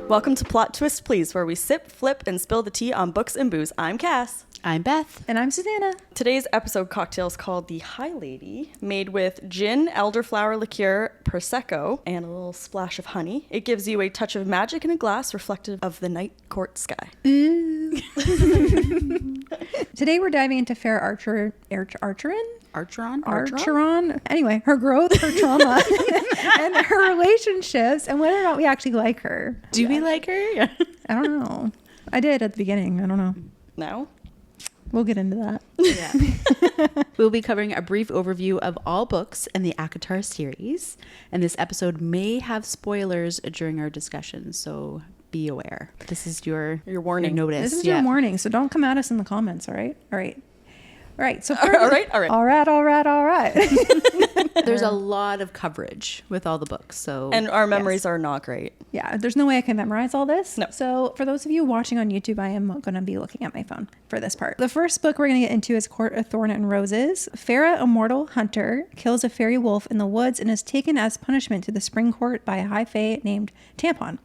Welcome to Plot Twist Please, where we sip, flip, and spill the tea on books and booze. I'm Cass. I'm Beth. And I'm Susanna. Today's episode cocktail is called the High Lady, made with gin, elderflower liqueur, prosecco, and a little splash of honey. It gives you a touch of magic in a glass reflective of the night court sky. Ooh. Today we're diving into Feyre Archeron. Anyway, her growth, her trauma, and her relationships, and whether or not we actually like her. Do we like her? Yeah. I don't know. I did at the beginning. I don't know. Now? We'll get into that. Yeah. We'll be covering a brief overview of all books in the ACOTAR series, and this episode may have spoilers during our discussion, so be aware. This is your warning. Your notice. This is your warning, so don't come at us in the comments, all right? All right. So all right. There's a lot of coverage with all the books, so and our memories are not great. Yeah, there's no way I can memorize all this. No. So for those of you watching on YouTube, I am going to be looking at my phone for this part. The first book we're going to get into is Court of Thorn and Roses. Feyre, a mortal hunter, kills a fairy wolf in the woods and is taken as punishment to the spring court by a high fae named Tampon.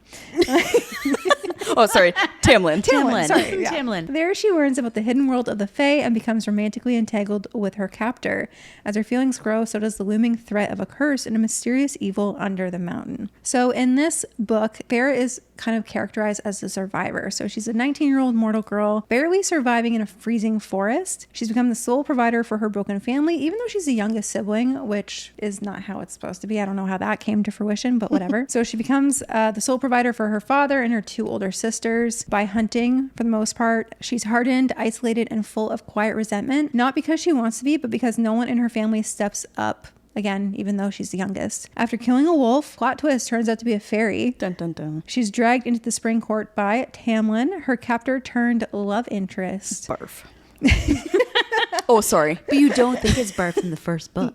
Oh, sorry. Tamlin. Sorry, yeah. Tamlin. There she learns about the hidden world of the fae and becomes romantically entangled with her captor. As her feelings grow, so does the looming threat of a curse and a mysterious evil under the mountain. So in this book, Feyre is kind of characterized as a survivor. So she's a 19-year-old mortal girl, barely surviving in a freezing forest. She's become the sole provider for her broken family, even though she's the youngest sibling, which is not how it's supposed to be. I don't know how that came to fruition, but whatever. So she becomes the sole provider for her father and her two older sisters by hunting for the most part. She's hardened, isolated, and full of quiet resentment, not because she wants to be, but because no one in her family steps up. Again, even though she's the youngest. After killing a wolf, plot twist, turns out to be a fairy. Dun, dun, dun. She's dragged into the spring court by Tamlin, her captor turned love interest. Barf. Oh, sorry. But you don't think it's barf in the first book.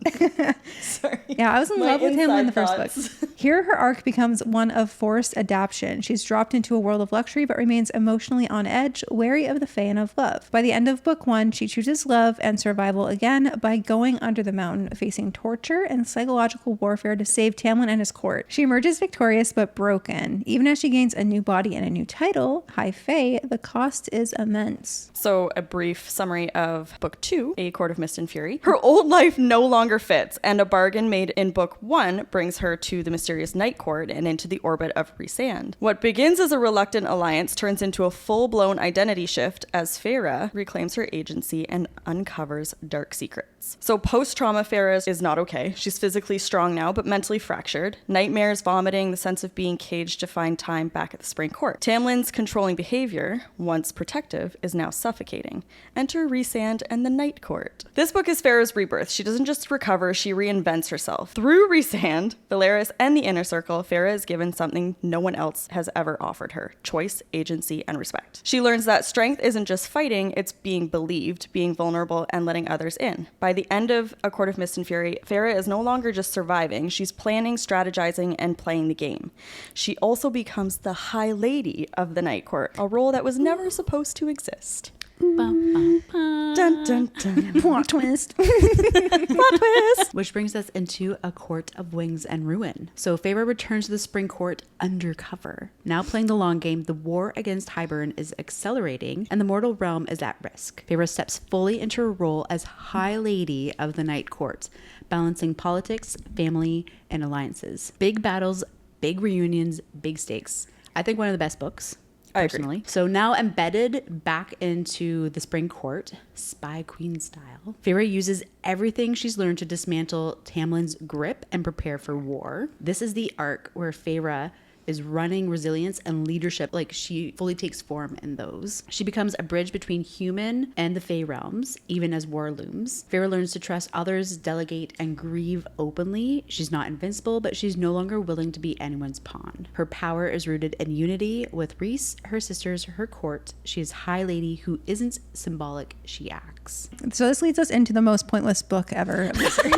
Sorry. Yeah, I was in love with him in the first book. Here, her arc becomes one of forced adaptation. She's dropped into a world of luxury, but remains emotionally on edge, wary of the fae and of love. By the end of book one, she chooses love and survival again by going under the mountain, facing torture and psychological warfare to save Tamlin and his court. She emerges victorious, but broken. Even as she gains a new body and a new title, High Fae, the cost is immense. So, a brief summary of book 2, A Court of Mist and Fury. Her old life no longer fits, and a bargain made in book 1 brings her to the mysterious night court and into the orbit of Rhysand. What begins as a reluctant alliance turns into a full-blown identity shift as Feyre reclaims her agency and uncovers dark secrets. So, post-trauma, Feyre is not okay. She's physically strong now, but mentally fractured. Nightmares, vomiting, the sense of being caged to find time back at the spring court. Tamlin's controlling behavior, once protective, is now suffocating. Enter Rhysand and the Night Court. This book is Feyre's rebirth. She doesn't just recover, she reinvents herself. Through Rhysand, Valeris, and the Inner Circle, Feyre is given something no one else has ever offered her: choice, agency, and respect. She learns that strength isn't just fighting, it's being believed, being vulnerable, and letting others in. By the end of A Court of Mist and Fury, Feyre is no longer just surviving, she's planning, strategizing, and playing the game. She also becomes the High Lady of the Night Court, a role that was never supposed to exist. Bum, bum. Dun, dun, dun. Plot twist. Plot twist. Which brings us into A Court of Wings and Ruin. So Feyre returns to the spring court undercover. Now playing the long game, the war against Hybern is accelerating and the mortal realm is at risk. Feyre steps fully into her role as High Lady of the Night Court, balancing politics, family, and alliances. Big battles, big reunions, big stakes. I think one of the best books. Personally. So now embedded back into the spring court, spy queen style, Feyre uses everything she's learned to dismantle Tamlin's grip and prepare for war. This is the arc where Feyre is running resilience and leadership, like she fully takes form in those. She becomes a bridge between human and the Fae realms, even as war looms. Feyre learns to trust others, delegate, and grieve openly. She's not invincible, but she's no longer willing to be anyone's pawn. Her power is rooted in unity with Rhys, her sisters, her court. She is High Lady who isn't symbolic, she acts. So this leads us into the most pointless book ever of the series.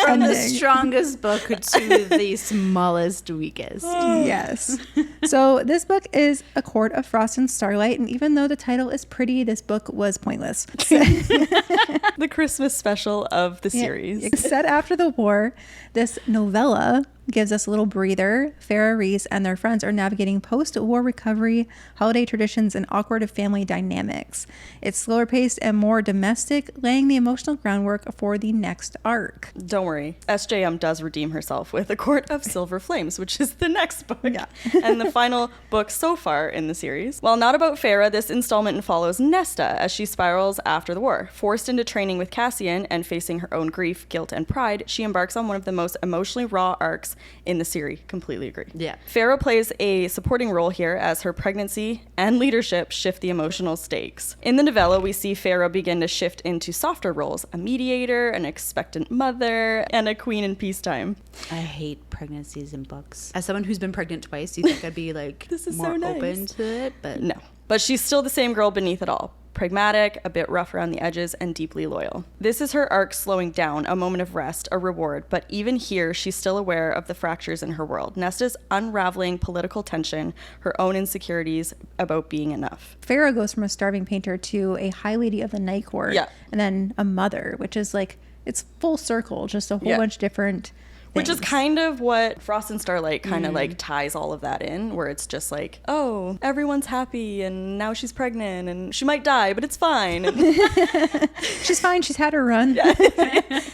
From the strongest book to the smallest, weakest. Yes. So this book is A Court of Frost and Starlight, and even though the title is pretty, this book was pointless. The Christmas special of the series. Set after the war, this novella gives us a little breather. Feyre, Rhys, and their friends are navigating post-war recovery, holiday traditions, and awkward family dynamics. It's slower paced and more domestic, laying the emotional groundwork for the next arc. Don't worry, SJM does redeem herself with A Court of Silver Flames, which is the next book. Yeah. And the final book so far in the series. While not about Feyre, this installment follows Nesta as she spirals after the war. Forced into training with Cassian and facing her own grief, guilt, and pride, she embarks on one of the most emotionally raw arcs in the series. Completely agree. Yeah. Feyre plays a supporting role here as her pregnancy and leadership shift the emotional stakes. In the novella, we see Feyre begin to shift into softer roles: a mediator, an expectant mother, and a queen in peacetime. I hate pregnancies in books. As someone who's been pregnant twice, do you think I'd be like This is more so nice. open to it? But No. But she's still the same girl beneath it all. Pragmatic, a bit rough around the edges, and deeply loyal. This is her arc slowing down, a moment of rest, a reward, but even here, she's still aware of the fractures in her world. Nesta's unraveling political tension, her own insecurities about being enough. Feyre goes from a starving painter to a high lady of the night court, Yeah. and then a mother, which is like, it's full circle, just a whole Yeah. bunch different Which is things. kind of what Frost and Starlight kind of like ties all of that in, where it's just like, oh, everyone's happy and now she's pregnant and she might die, but it's fine. And She's fine. She's had her run.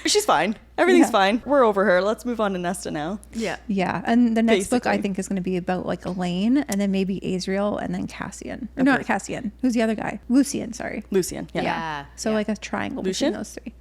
she's fine. Everything's Yeah. fine. We're over her. Let's move on to Nesta now. yeah. Yeah, and the next book I Basically. think is going to be about like Elaine, and then maybe Azriel, and then Cassian. Or not Cassian. Who's the other guy? Lucian. Sorry. Lucian. Yeah. Yeah. So like a triangle Lucian? between those three.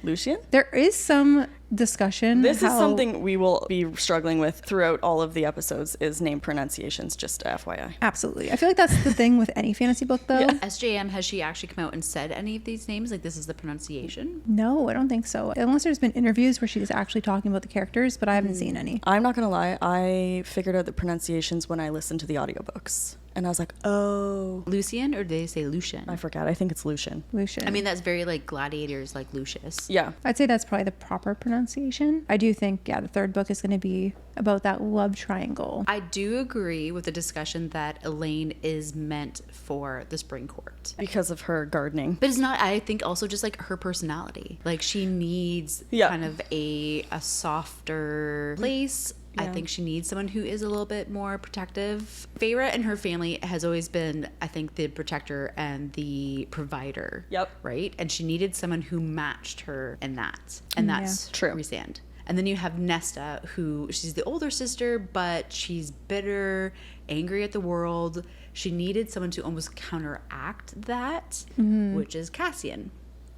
Lucian? There is some discussion. This is how- something we will be struggling with throughout all of the episodes is name pronunciations, just FYI. Absolutely. I feel like that's the thing with any fantasy book, though. Yeah. SJM, has she actually come out and said any of these names? Like, this is the pronunciation? No, I don't think so. Unless there's been interviews where she's actually talking about the characters, but I haven't seen any. I'm not going to lie. I figured out the pronunciations when I listened to the audiobooks. And I was like, oh, Lucian, or did they say Lucian? I forgot. I think it's Lucian. Lucian. I mean, that's very like gladiators, like Lucius. Yeah. I'd say that's probably the proper pronunciation. I do think, yeah, the third book is going to be about that love triangle. I do agree with the discussion that Elaine is meant for the Spring Court. Because of her gardening. But it's not, I think also just like her personality. Like she needs Yeah. kind of a softer place. I Yeah. think she needs someone who is a little bit more protective. Feyre and her family has always been, I think, the protector and the provider. Yep. Right? And she needed someone who matched her in that. And that's True. Rhysand. And then you have Nesta, who she's the older sister, but she's bitter, angry at the world. She needed someone to almost counteract that, which is Cassian.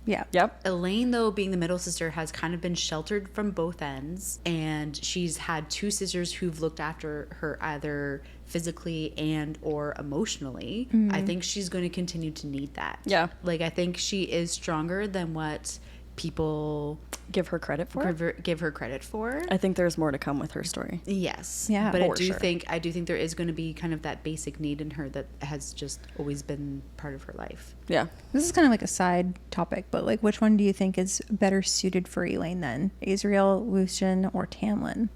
Yeah. Yep. Elaine, though, being the middle sister, has kind of been sheltered from both ends. And she's had two sisters who've looked after her either physically and or emotionally. I think she's going to continue to need that. Yeah. Like, I think she is stronger than what people Give her credit for it. give her credit for. I think there's more to come with her story. Yes. Yeah, But I for do sure. think there is going to be kind of that basic need in her that has just always been part of her life. Yeah. This is kind of like a side topic, but like, which one do you think is better suited for Elaine then? Azriel, Lucian, or Tamlin?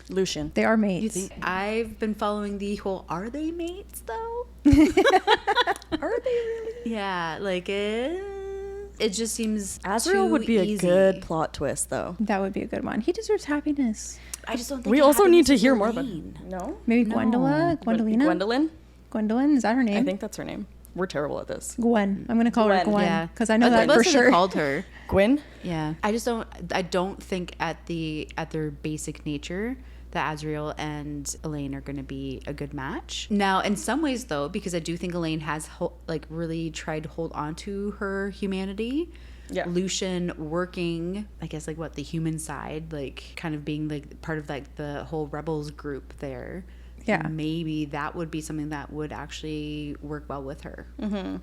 Lucian. They are mates. You think I've been following the whole are they mates though? Are they really? Yeah, like it just seems Azriel too would be a easy. good plot twist, though. That would be a good one. He deserves happiness. I just don't think We it also happens need to with hear more about Elaine. No? Maybe No. Gwendola? Gwendolina? Gwendolyn? Gwendolyn? Is that her name? I think that's her name. We're terrible at this. Gwen. I'm going to call her Gwen, Gwen. Yeah, Because I know That's that what for they sure. called her. Gwen? Yeah, I don't think at their basic nature that Azriel and Elaine are going to be a good match. Now, in some ways though, because I do think Elaine has really tried to hold on to her humanity. Yeah. Lucian working, I guess, like what the human side, like kind of being like part of like the whole rebels group there. Yeah. Maybe that would be something that would actually work well with her.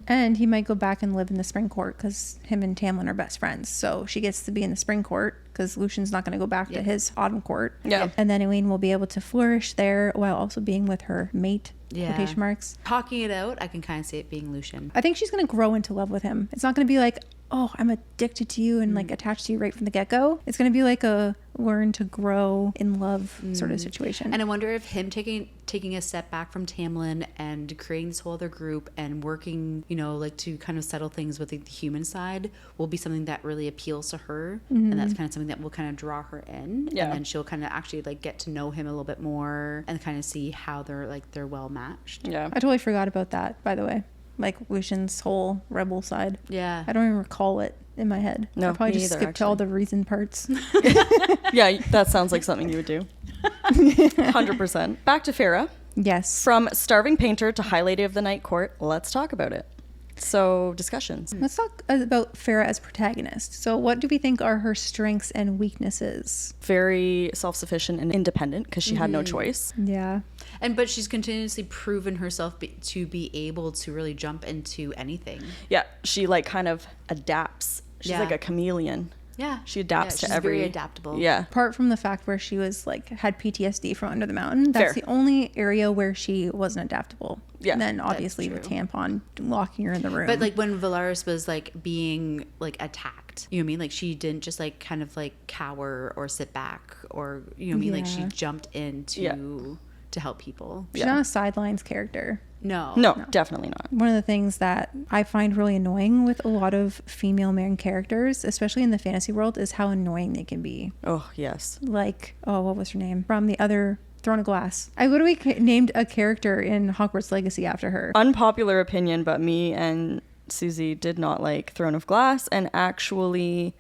And he might go back and live in the Spring Court because him and Tamlin are best friends. So she gets to be in the Spring Court because Lucian's not going to go back to his Autumn Court. Yeah. And then Elaine will be able to flourish there while also being with her mate, Yeah. quotation marks. Talking it out, I can kind of see it being Lucian. I think she's going to grow into love with him. It's not going to be like oh, I'm addicted to you and like attached to you right from the get-go. It's going to be like a learn to grow in love sort of situation. And I wonder if him taking a step back from Tamlin and creating this whole other group and working, you know, like to kind of settle things with the human side will be something that really appeals to her. And that's kind of something that will kind of draw her in. Yeah. And then she'll kind of actually like get to know him a little bit more and kind of see how they're well matched. Yeah. I totally forgot about that, by the way. Like Lucian's whole rebel side. Yeah. I don't even recall it in my head. No, I probably me just either, skipped to all the reason parts. Yeah, that sounds like something you would do. 100%. Back to Feyre. Yes. From starving painter to high lady of the night court, let's talk about it. So, discussions. Let's talk about Feyre as protagonist. So what do we think are her strengths and weaknesses? Very self-sufficient and independent because she had no choice. Yeah. But she's continuously proven herself to be able to really jump into anything. Yeah, she like kind of adapts. She's like a chameleon. Yeah. She adapts to she's every... very adaptable. Yeah. Apart from the fact where she was like had PTSD from under the mountain, that's Fair. the only area where she wasn't adaptable. Yeah, And then obviously the tampon locking her in the room. But like when Valaris was like being like attacked, you know what I mean? Like she didn't just like kind of like cower or sit back or, you know what I mean? Like she Yeah. jumped in to help people. she's not a sidelines character. No. No, definitely not. One of the things that I find really annoying with a lot of female main characters, especially in the fantasy world, is how annoying they can be. Oh, yes. Like, oh, what was her name? From the other Throne of Glass. I literally named a character in Hogwarts Legacy after her. Unpopular opinion, but me and Susie did not like Throne of Glass and actually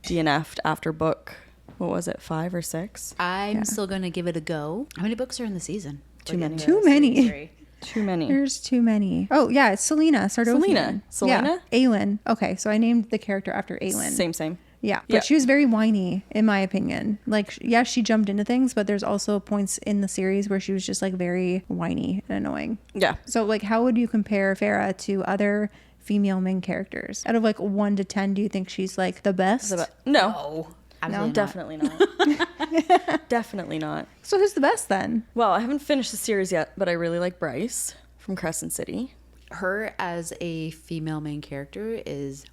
DNF'd after book, what was it, 5 or 6? I'm still going to give it a go. How many books are in the season? Too many. Too many. Too many. There's too many. Oh, yeah, it's Selena Sardothian. Selena? Yeah, Aelin. Okay, so I named the character after Aelin. Same. Yeah, but Yeah. she was very whiny, in my opinion. Like, yeah, she jumped into things, but there's also points in the series where she was just, like, very whiny and annoying. Yeah. So, like, how would you compare Feyre to other female main characters? Out of, like, 1 to 10, do you think she's, like, the best? No. Absolutely not. Definitely not. Definitely not. So who's the best, then? Well, I haven't finished the series yet, but I really like Bryce from Crescent City. Her as a female main character is...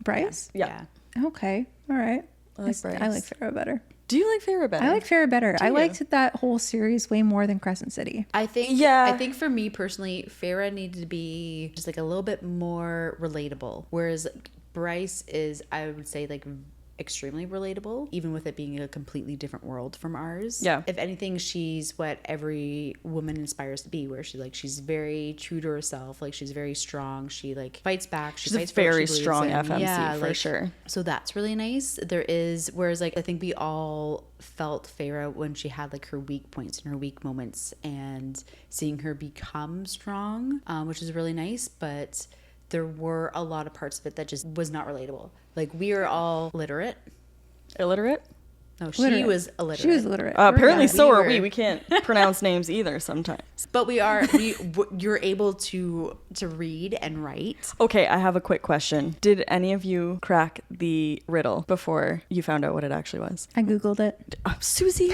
Bryce? Yeah. Okay, all right. I like Bryce. I like Feyre better. Do you like Feyre better? I like Feyre better. I you? liked that whole series way more than Crescent City. I think for me personally, Feyre needed to be just like a little bit more relatable. Whereas Bryce is, I would say, like extremely relatable, even with it being a completely different world from ours. Yeah. If anything, she's what every woman aspires to be, where she's very true to herself. Like she's very strong. She like fights back. She She's a fights for what very she believes strong in. FMC for sure. So that's really nice. There is, whereas like I think we all felt Feyre when she had like her weak points and her weak moments, and seeing her become strong, which is really nice. But there were a lot of parts of it that just was not relatable. Like we are all literate. Illiterate? No, she Literate. was illiterate. She was illiterate. Apparently Yeah, so we are were. we. We can't pronounce names either sometimes. But you're able to read and write. Okay, I have a quick question. Did any of you crack the riddle before you found out what it actually was? I Googled it. Susie?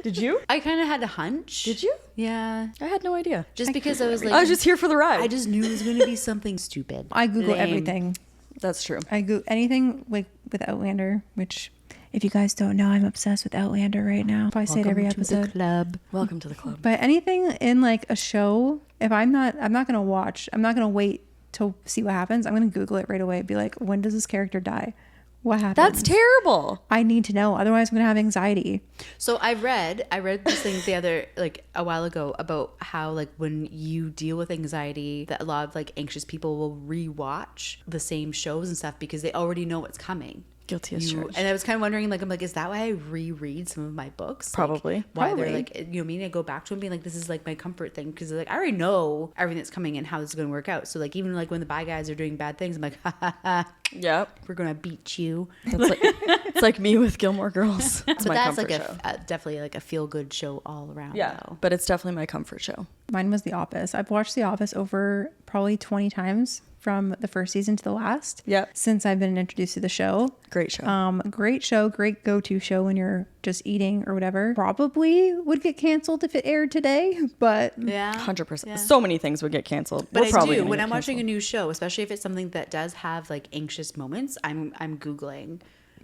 Did you? I kind of had a hunch. Did you? Yeah. I had no idea. Just because I was like, I was just here for the ride. I just knew it was going to be something stupid. I Google Lame. everything. That's true. I Google anything like with Outlander, which if you guys don't know, I'm obsessed with Outlander right now. Probably say it every episode. Club. Welcome to the club. But anything in like a show, if I'm not gonna watch. I'm not gonna wait to see what happens. I'm gonna Google it right away. Be like, when does this character die? What happens? That's terrible. I need to know. Otherwise, I'm gonna have anxiety. So I read this thing a while ago about how like when you deal with anxiety, that a lot of like anxious people will rewatch the same shows and stuff because they already know what's coming. Guilty as charged. And I was kind of wondering, like, I'm like, is that why I reread some of my books? Probably. Like, why Probably. they're like, you know what I mean? I go back to them being like, this is like my comfort thing. Because like, I already know everything that's coming and how this is going to work out. So like, even like when the bad guys are doing bad things, I'm like, ha ha ha, Yep. we're going to beat you. It's like me with Gilmore Girls. It's But my that's comfort like show. definitely like a feel good show all around. Yeah, though. but it's definitely my comfort show. Mine was The Office. I've watched The Office over probably 20 times from the first season to the last. Yep. Since I've been introduced to the show. Great show. Great show, great go-to show when you're just eating or whatever. Probably would get canceled if it aired today, but Yeah. 100%. Yeah. So many things would get canceled. But We're probably I do gonna when get I'm watching a canceled. new show, especially if it's something that does have like anxious moments. I'm Googling.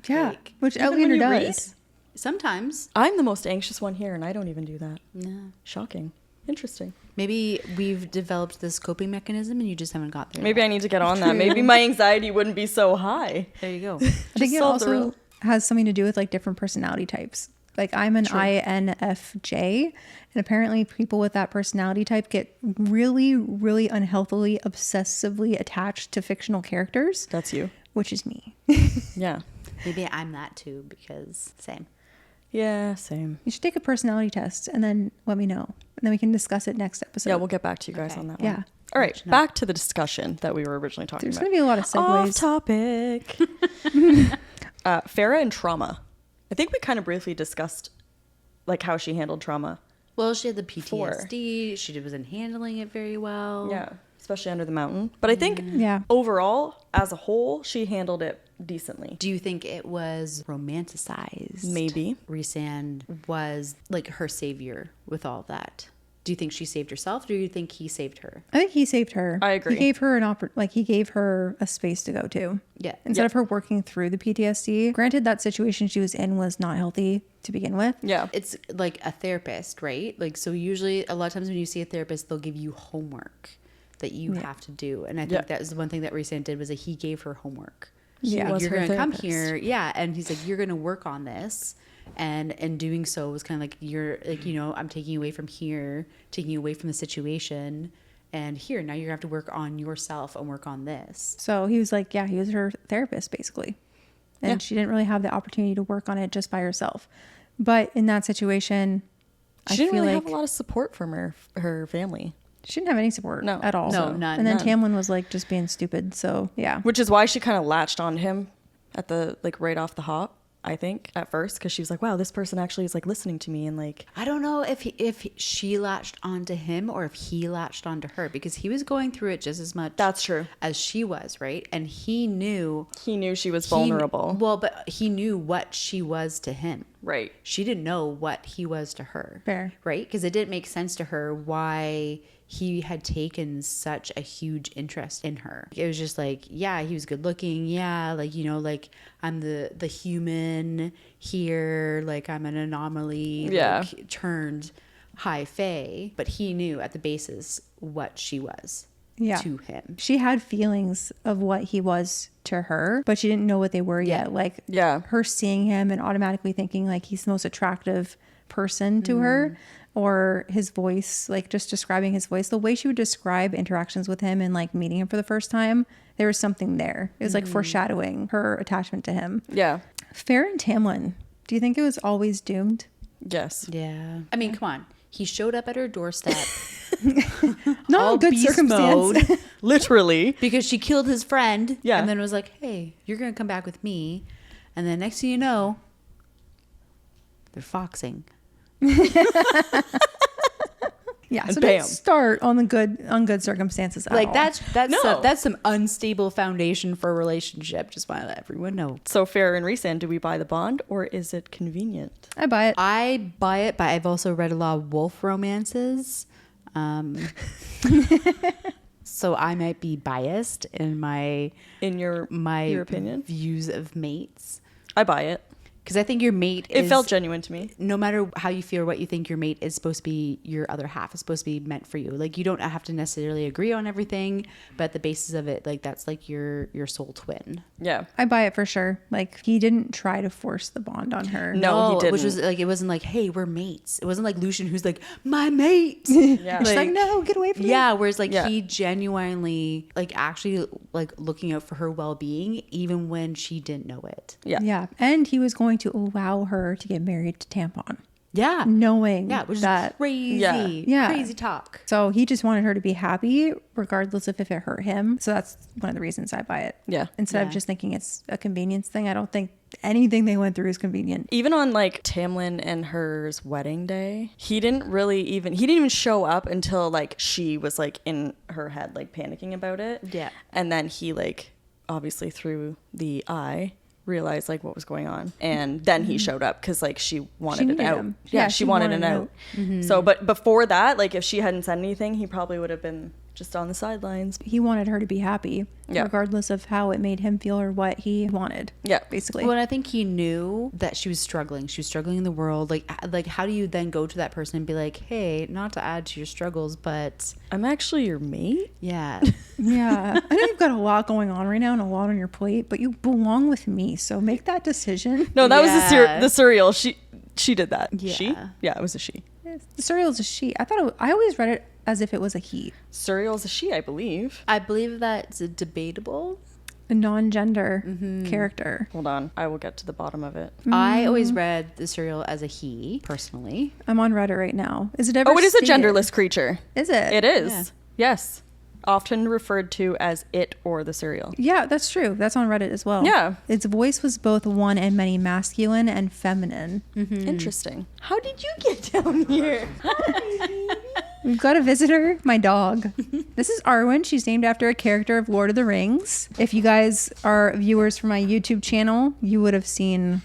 yeah, Like, which even when Outlander you read? does. Sometimes. I'm the most anxious one here, and I don't even do that. No. Shocking. Interesting. Maybe we've developed this coping mechanism and you just haven't got there. Maybe I yet. need to get on that. Maybe my anxiety wouldn't be so high. There you go. I think it solve the also riddle. has something to do with like different personality types. Like I'm an INFJ, and apparently people with that personality type get really, really unhealthily, obsessively attached to fictional characters, That's you. which is me. Yeah. Maybe I'm that too because same. Yeah, same. You should take a personality test and then let me know, and then we can discuss it next episode. Yeah, we'll get back to you guys Okay. on that Yeah. one. All right, Let you know. back to the discussion that we were originally talking There's about. going to be a lot of Off segues. topic. Feyre and trauma. I think we kind of briefly discussed like how she handled trauma. Well, she had the Before. PTSD. She wasn't handling it very well. Yeah, especially under the mountain. But I think Yeah. overall, as a whole, she handled it decently. Do you think it was romanticized? Maybe. Rhysand was like her savior with all that. Do you think she saved herself? Or do you think he saved her? I think he saved her. I agree. He gave her he gave her a space to go to. Yeah. Instead of her working through the PTSD. Granted, that situation she was in was not healthy to begin with. Yeah. It's like a therapist, right? Like, so usually a lot of times when you see a therapist, they'll give you homework that you have to do. And I think that was the one thing that Rhysand did was that he gave her homework. Yeah. Like, was you're her going to come therapist. here. Yeah. And he's like, you're going to work on this. And in doing so was kind of like, you're like, you know, I'm taking you away from here, taking you away from the situation. And here, now you're going to have to work on yourself and work on this. So he was like, yeah, he was her therapist basically. And Yeah. she didn't really have the opportunity to work on it just by herself. But in that situation, She I didn't feel really like have a lot of support from her family, she didn't have any support No. at all. No, So- none. And then None. Tamlin was like just being stupid. So yeah. which is why she kind of latched on to him at the like right off the hop. I think at first because she was like, wow, this person actually is like listening to me and like I don't know if she latched onto him or if he latched onto her because he was going through it just as much that's true. as she was, right? And he knew He knew she was vulnerable. Well, but he knew what she was to him. Right. She didn't know what he was to her. Fair. Right? Because it didn't make sense to her why he had taken such a huge interest in her. It was just like, yeah, he was good looking. Yeah, like, you know, like I'm the human here, like I'm an anomaly, Yeah. like turned high fae. But he knew at the basis what she was Yeah. to him. She had feelings of what he was to her, but she didn't know what they were yet. Like Yeah. her seeing him and automatically thinking like he's the most attractive person to her, or his voice, like just describing his voice, the way she would describe interactions with him and like meeting him for the first time, there was something there. It was like foreshadowing her attachment to him. Yeah. Feyre and Tamlin, do you think it was always doomed? Yes. Yeah. I mean, come on. He showed up at her doorstep. Not all in good beast circumstance. mode. Literally. Because she killed his friend. Yeah. And then was like, hey, you're going to come back with me. And then next thing you know, they're foxing. Yeah, And so bam. don't start on good circumstances at Like all. that's some unstable foundation for a relationship. Just want to let everyone know. So Feyre and Rhysand, do we buy the bond or is it convenient? I buy it. I buy it, but I've also read a lot of wolf romances. So I might be biased in my In your opinion? views of mates. I buy it. Because I think your mate It is, felt genuine to me. no matter how you feel or what you think, your mate is supposed to be your other half. It's supposed to be meant for you. Like, you don't have to necessarily agree on everything, but at the basis of it, like, that's like your soul twin. Yeah. I buy it for sure. Like he didn't try to force the bond on her. No, he didn't. Which was like, it wasn't like, hey, we're mates. It wasn't like Lucian who's like, my mate. Yeah. She's like, no, get away from me. Yeah, whereas like Yeah. he genuinely like actually like looking out for her well-being even when she didn't know it. Yeah. Yeah. And he was going to allow her to get married to Tampon. Yeah. knowing Which that. is crazy. Yeah. Crazy talk. So he just wanted her to be happy, regardless of if it hurt him. So that's one of the reasons I buy it. Yeah. Instead of just thinking it's a convenience thing, I don't think anything they went through is convenient. Even on like Tamlin and her's wedding day, he didn't even show up until like she was like in her head like panicking about it. Yeah. And then he like obviously through the eye realized like what was going on, and then he showed up because like she wanted it needed out. him. Yeah, Yeah, she she wanted wanted it it out. So but before that, like if she hadn't said anything, he probably would have been just on the sidelines. He wanted her to be happy, Yeah. regardless of how it made him feel or what he wanted. Yeah. Basically. Well, and I think he knew that she was struggling. She was struggling in the world. Like how do you then go to that person and be like, hey, not to add to your struggles, but I'm actually your mate. yeah. Yeah. I know you've got a lot going on right now and a lot on your plate, but you belong with me. So make that decision. No, that was Yeah. the Surreal. She did that. Yeah. She? Yeah, it was a she. The Surreal is a she. I always read it as if it was a he. Surreal's a she, I believe. I believe that's debatable. A non-gender character. Hold on, I will get to the bottom of it. I always read the serial as a he, personally. I'm on Reddit right now. Is it ever Oh, it is a stated? genderless creature. Is it? It is. Yeah. Yes. Often referred to as it or the Surreal. Yeah, that's true. That's on Reddit as well. Yeah. Its voice was both one and many masculine and feminine. Interesting. How did you get down here? We've got a visitor, my dog. This is Arwen. She's named after a character of Lord of the Rings. If you guys are viewers for my YouTube channel, you would have seen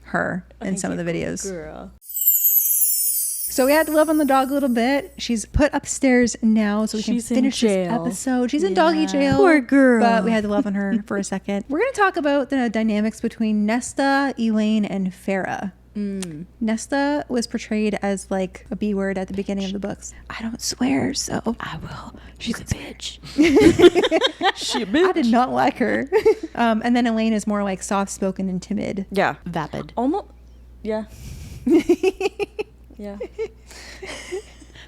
her in some of the videos. Girl. So we had to love on the dog a little bit. She's put upstairs now so we She's can in finish this jail. episode. She's in doggy jail. Poor girl. But we had to love on her for a second. We're going to talk about the dynamics between Nesta, Elaine, and Feyre. Nesta was portrayed as like a B word at the beginning of the books. I don't swear, so I will. She's a bitch. She a bitch. I did not like her. And then Elaine is more like soft-spoken and timid. Yeah. Vapid. Almost. Yeah. Yeah.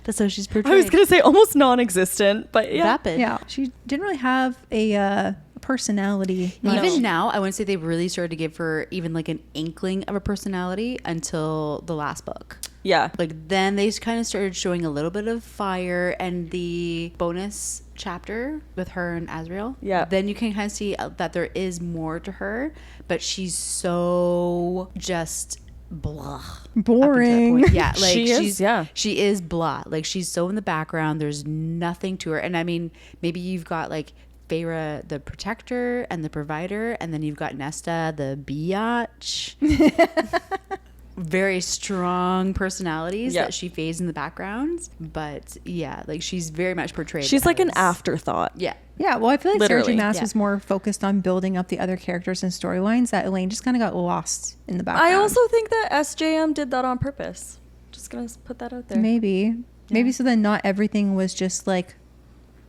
That's how she's portrayed. I was gonna say almost non-existent, but yeah. Vapid. Yeah, she didn't really have a personality. Even now, I wouldn't say they really started to give her even like an inkling of a personality until the last book. Yeah. Like then they kind of started showing a little bit of fire, and the bonus chapter with her and Azrael. Yeah. Then you can kind of see that there is more to her, but she's so just blah. Boring. Yeah, like She is, she's yeah. she is blah. Like she's so in the background. There's nothing to her. And I mean, maybe you've got like Feyre the protector and the provider, and then you've got Nesta the biatch. Very strong personalities Yeah. that she fades in the background, but yeah, like she's very much portrayed. She's like an as- afterthought. Yeah, Yeah, well, I feel like Literally, Sarah J. Maas yeah. was more focused on building up the other characters and storylines that Elaine just kind of got lost in the background. I also think that SJM did that on purpose. Just gonna put that out there. Maybe so then not everything was just like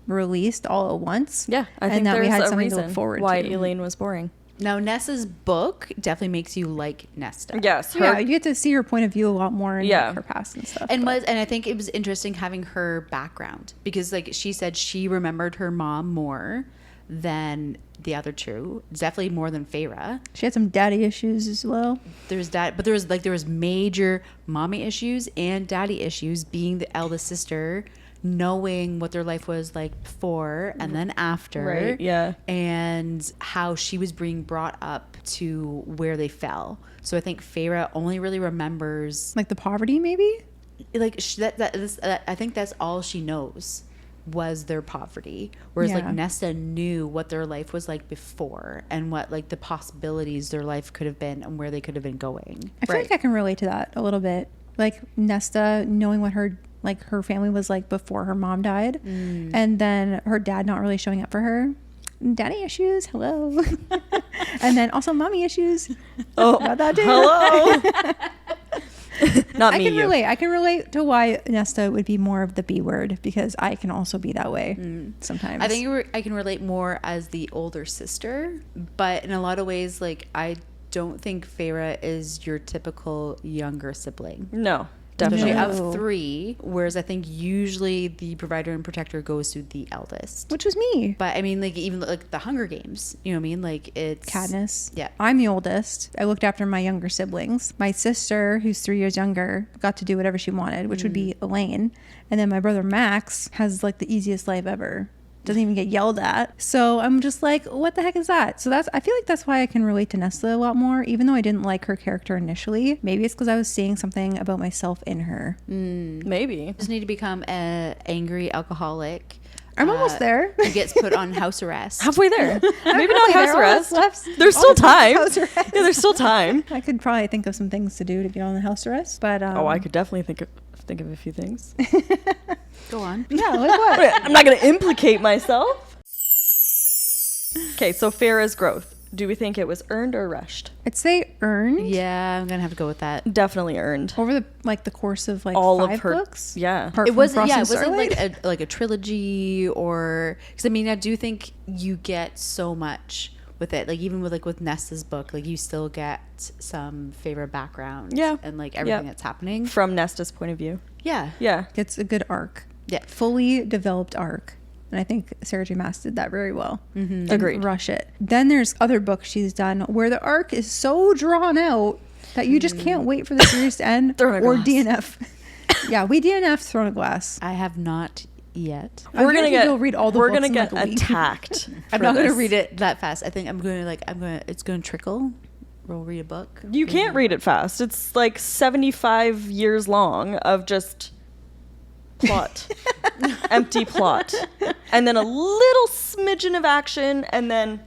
released all at once. Yeah, I and think that we there's had a something reason to look forward why to. Elaine was boring. Now Nessa's book definitely makes you like Nesta. Yes, her, Yeah, you get to see her point of view a lot more in Yeah. like, her past and stuff. And but- I think it was interesting having her background, because like she said she remembered her mom more than the other two, definitely more than Feyre. she had some daddy issues as well. There's that, but there was major mommy issues and daddy issues, being the eldest sister, knowing what their life was like before and then after. Right, yeah. And how she was being brought up to where they fell. So I think Feyre only really remembers Like the poverty, maybe? like I think that's all she knows was their poverty, whereas Yeah. like Nesta knew what their life was like before and what like the possibilities their life could have been and where they could have been going. I feel Right. like I can relate to that a little bit. Like Nesta knowing what her family was like before her mom died, and then her dad not really showing up for her. Daddy issues, hello. And then also mommy issues. Oh, Got that too. hello. Not I me, can you. relate. I can relate to why Nesta would be more of the B word, because I can also be that way sometimes. I think I can relate more as the older sister, but in a lot of ways, like I don't think Feyre is your typical younger sibling. No. Definitely. Usually No. of 3, whereas I think usually the provider and protector goes to the eldest. Which was me. But I mean, like, even like the Hunger Games, you know what I mean? Like, it's Katniss. Yeah. I'm the oldest. I looked after my younger siblings. My sister, who's 3 years younger, got to do whatever she wanted, which would be Elaine. And then my brother Max has like the easiest life ever. Doesn't even get yelled at. So I'm just like, what the heck is that? So I feel like that's why I can relate to Nesta a lot more, even though I didn't like her character initially. Maybe it's because I was seeing something about myself in her. Maybe. just need to become an angry alcoholic. I'm almost there. Who gets put on house arrest. Halfway there. Maybe halfway not there. house All arrest. that's left- There's all still that's left is time. house arrest. Yeah, there's still time. I could probably think of some things to do to get on the house arrest, but Oh, I could definitely think of a few things. Go on. yeah, like what? I'm not going to implicate myself. Okay, so Feyre's growth. Do we think it was earned or rushed? I'd say earned Yeah, I'm gonna have to go with that. Definitely earned. over the course of like All 5 of her books. Yeah. Apart It from wasn't. Frost Yeah, and it wasn't Starlight. like a trilogy or because I mean I do think you get so much with it. Like even with Nesta's book, like you still get some favorite background. Yeah. And like everything Yeah. that's happening. From Nesta's point of view. Yeah. Yeah. It's a good arc. Yeah. Fully developed arc. And I think Sarah J. Maas did that very well. Didn't Agreed. rush it. Then there's other books she's done where the arc is so drawn out that you just can't wait for the series to end. Throne of Or Glass. DNF. Yeah, we DNF Throne of Glass. I have not yet. I'm gonna read all the we're books gonna in, get like, a week. attacked. I'm for not gonna this. read it that fast. I think it's gonna trickle. We'll read a book. You can't read it fast. It's like 75 years long of just plot. Empty plot. And then a little smidgen of action and then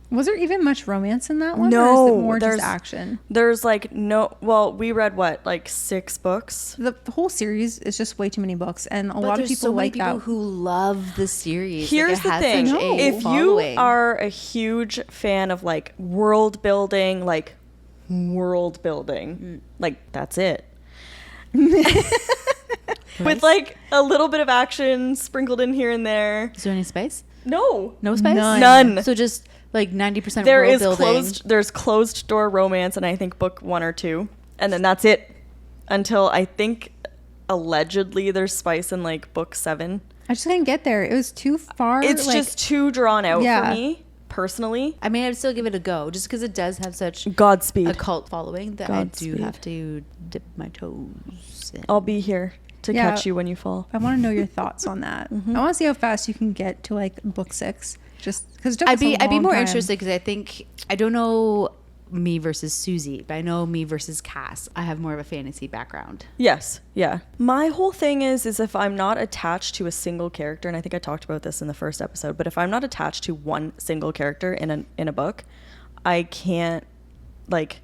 Was there even much romance in that one? No, Or is it more there's- just action? there's like no, well, we read what, like 6 books? The whole series is just way too many books, and a But lot of there's people so many like people that. who love the series. Here's it the has thing. such a If you following. are a huge fan of like world building, like that's it. With like a little bit of action sprinkled in here and there. Is there any space? No. No space. None. So just like 90% There world is building. there's closed door romance and I think book 1 or 2. And then that's it. Until I think allegedly there's spice in like book 7. I just couldn't get there. It was too far. It's like, just too drawn out Yeah. for me, personally. I mean, I'd still give it a go, just because it does have such Godspeed. a cult following that I do Godspeed. have to dip my toes in. I'll be here to Yeah. catch you when you fall. I want to know your thoughts on that. I want to see how fast you can get to like book 6. Just because I'd be more interested because I think I don't know me versus Susie, but I know me versus Cass. I have more of a fantasy background. Yes, yeah. My whole thing is if I'm not attached to a single character, and I think I talked about this in the first episode, but if I'm not attached to one single character in a book, I can't like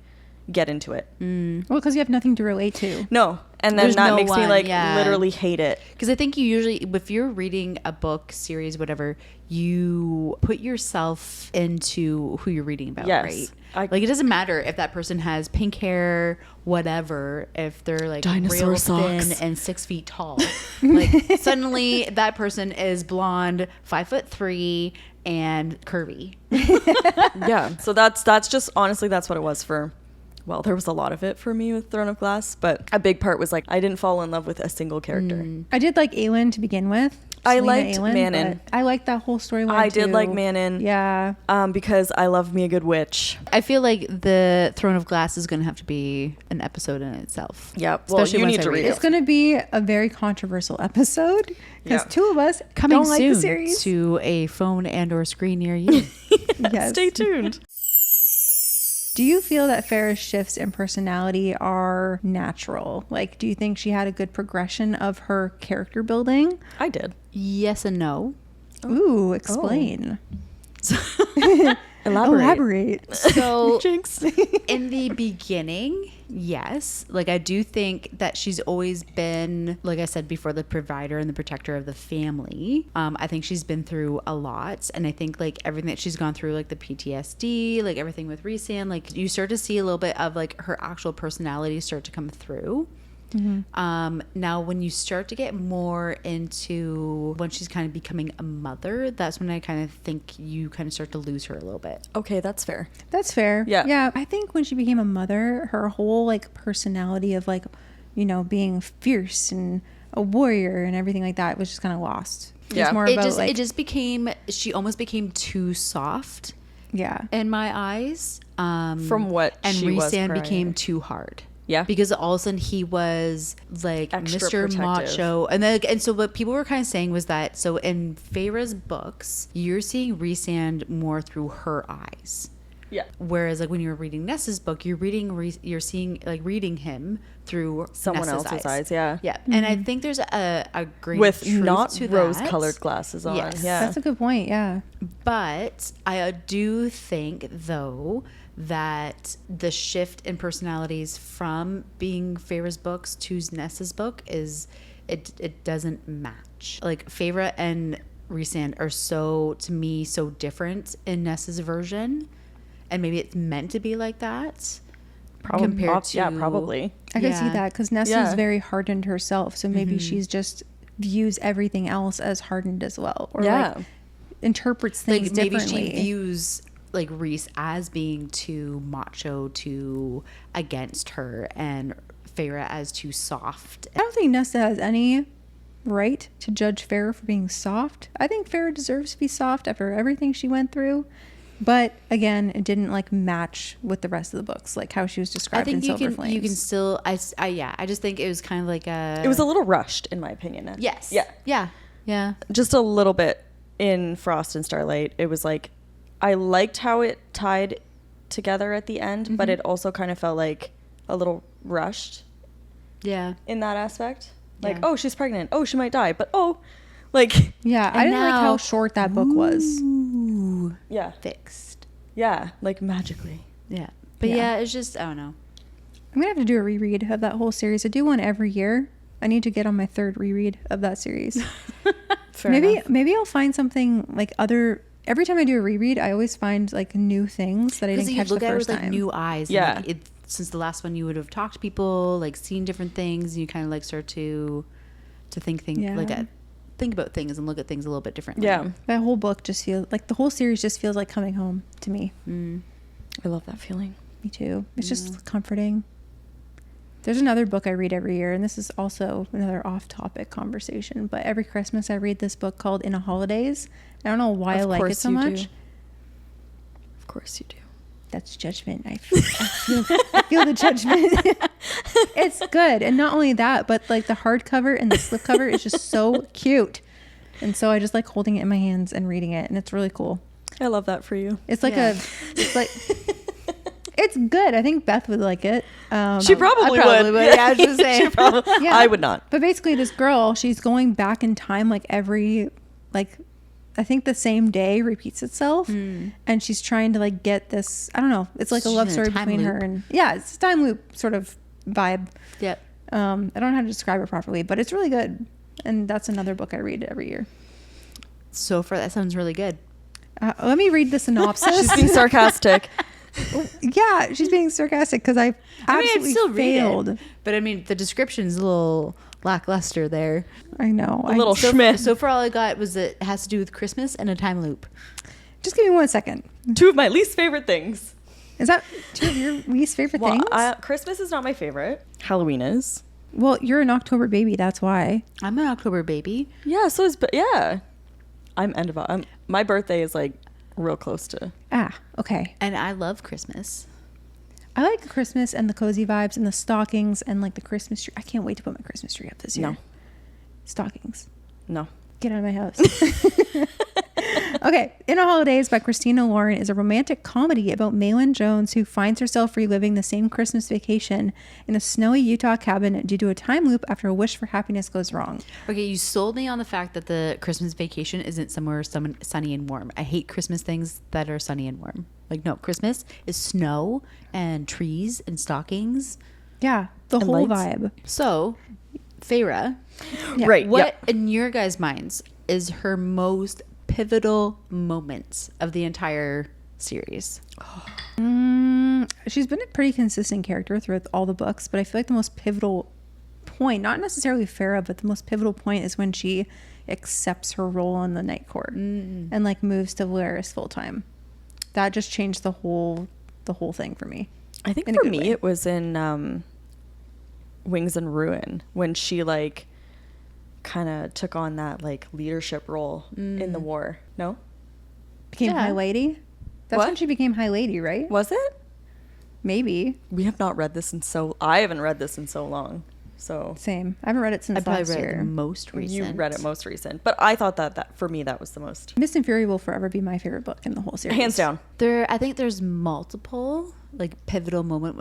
get into it. Well, because you have nothing to relate to. No, and then There's that no makes me one, like yeah. literally hate it. Because I think you usually, if you're reading a book, series, whatever, you put yourself into who you're reading about, Yes. right? Like it doesn't matter if that person has pink hair, whatever, if they're like Dinosaur real socks. thin and 6 feet tall. Like suddenly that person is blonde, 5'3", and curvy. Yeah. So that's just honestly that's what it was for. Well, there was a lot of it for me with Throne of Glass, but a big part was like I didn't fall in love with a single character. I did like Aelin to begin with. I Selena liked Aelin, Manon. but I liked that whole storyline. I did too. like Manon. Yeah. Because I love me a good witch. I feel like the Throne of Glass is going to have to be an episode in itself. Yeah. Well, Especially you once need I to read read it. It's going to be a very controversial episode because Yeah. 2 of us Coming don't like soon the series. to a phone and or screen near you. Yes. Stay tuned. Do you feel that Feyre's shifts in personality are natural? Like, do you think she had a good progression of her character building? I did. Yes and no. Ooh, explain. Elaborate. So Jinx. in the beginning, yes. Like I do think that she's always been, like I said before, the provider and the protector of the family. I think she's been through a lot. And I think like everything that she's gone through, like the PTSD, like everything with Rhysand, like you start to see a little bit of like her actual personality start to come through. Now when you start to get more into when she's kind of becoming a mother, that's when I kind of think you kind of start to lose her a little bit. Okay, that's fair. That's fair. Yeah. Yeah. I think when she became a mother, her whole like personality of like, you know, being fierce and a warrior and everything like that. It was just kind of lost. Yeah. It's more It about just like, it just became, she almost became too soft yeah. in my eyes. From what and she was Rhysand prior. became too hard. Yeah. Because all of a sudden he was like Extra Mr. protective. Macho. And so what people were kind of saying was that, so in Feyre's books, you're seeing Rhysand more through her eyes. Yeah. Whereas like when you're reading Ness's book, you're seeing like reading him through Someone Ness's else's eyes. Yeah. Yeah. And I think there's a great With truth not to rose-colored that. glasses on. Yes. Yeah. That's a good point. Yeah. But I do think, though, that the shift in personalities from being Feyre's books to Ness's book is it doesn't match. Like Feyre and Rhysand are so, to me, so different in Ness's version, and maybe it's meant to be like that. Compared to, yeah, probably. I could see that because Nessa Yeah. is very hardened herself. So maybe she's just views everything else as hardened as well. Or Yeah. like interprets things like maybe differently. she views like Rhys as being too macho, too against her, and Feyre as too soft. I don't think Nessa has any right to judge Feyre for being soft. I think Feyre deserves to be soft after everything she went through. But again, it didn't like match with the rest of the books, like how she was I described think in Silver Flames. you can still I just think it was kind of like It was a little rushed, in my opinion. yes Yeah. Just a little bit in Frost and Starlight. It was like, I liked how it tied together at the end, but it also kind of felt like a little rushed yeah. in that aspect. Like, Yeah. oh, she's pregnant. Oh, she might die. But like, Yeah, I And didn't like now- how short that book was. Ooh, yeah. fixed. Yeah. Like magically. Yeah, but Yeah. yeah, it's just I don't know. I'm gonna have to do a reread of that whole series. I do one every year. I need to get on my third reread of that series. Fair enough. Maybe I'll find something like other. Every time I do a reread, I always find like new things that I Because didn't you catch the look at it first with like time. new eyes. Yeah. And, like, since the last one, you would have talked to people, like seen different things, and you kind of like start to think Yeah. think about things and look at things a little bit differently. Yeah. That whole book just feels like the whole series just feels like coming home to me. I love that feeling. Me too. It's just comforting. There's another book I read every year, and this is also another off-topic conversation. But every Christmas, I read this book called In a Holidays. I don't know why I like it so much. Of course you do. That's judgment. I feel the judgment. It's good, and not only that, but like the hardcover and the slipcover is just so cute, and so I just like holding it in my hands and reading it, and it's really cool. I love that for you. It's like Yeah. it's like. It's good. I think Beth would like it. She probably would. Yeah, I was just saying. She probably, Yeah. I would not. But basically, this girl, she's going back in time like every, like, I think the same day repeats itself. And she's trying to like get this, I don't know. It's like a She's love in a story time between her loop. and, yeah, it's a time loop sort of vibe. Yep. I don't know how to describe it properly, but it's really good. And that's another book I read every year. So far, that sounds really good. Let me read the synopsis. She's being sarcastic. Yeah, she's being sarcastic because I absolutely I'd still failed. read it, but I mean, the description's a little lackluster there. I know. A little So, Schmidt. so far, all I got was it has to do with Christmas and a time loop. Just give me 1 second. Two of my least favorite things. Is that two of your least favorite Well, things? Christmas is not my favorite. Halloween is. Well, you're an October baby. That's why. I'm an October baby. Yeah, so is, yeah. I'm end of, my birthday is like real close to. Okay. And I love Christmas. I like the Christmas and the cozy vibes and the stockings and like the Christmas tree. I can't wait to put my Christmas tree up this year. No. Stockings. No. Get out of my house. Okay. In a Holidays by Christina Lauren is a romantic comedy about Malin Jones who finds herself reliving the same Christmas vacation in a snowy Utah cabin due to a time loop after a wish for happiness goes wrong. Okay, you sold me on the fact that the Christmas vacation isn't somewhere sunny and warm. I hate Christmas things that are sunny and warm. Like, no, Christmas is snow and trees and stockings. Yeah. The And whole lights. vibe. So, Feyre, Yeah. Right. what in your guys' minds is her most pivotal moment of the entire series? She's been a pretty consistent character throughout all the books, but I feel like the most pivotal point, not necessarily Feyre, but the most pivotal point is when she accepts her role in the Night Court and like moves to Valeris full time. That just changed the whole thing for me. I think In a for good me way. it was in Wings and Ruin, when she like kind of took on that like leadership role in the war. No? Became Yeah. High Lady? That's What? when she became High Lady, right? Was it? Maybe. We have not read this I haven't read this in so long. So Same. I haven't read it since I probably last read it year. the most recent. you read it most recent, but I thought that for me that was the most Mist and Fury will forever be my favorite book in the whole series. hands down. I think there's multiple like pivotal moments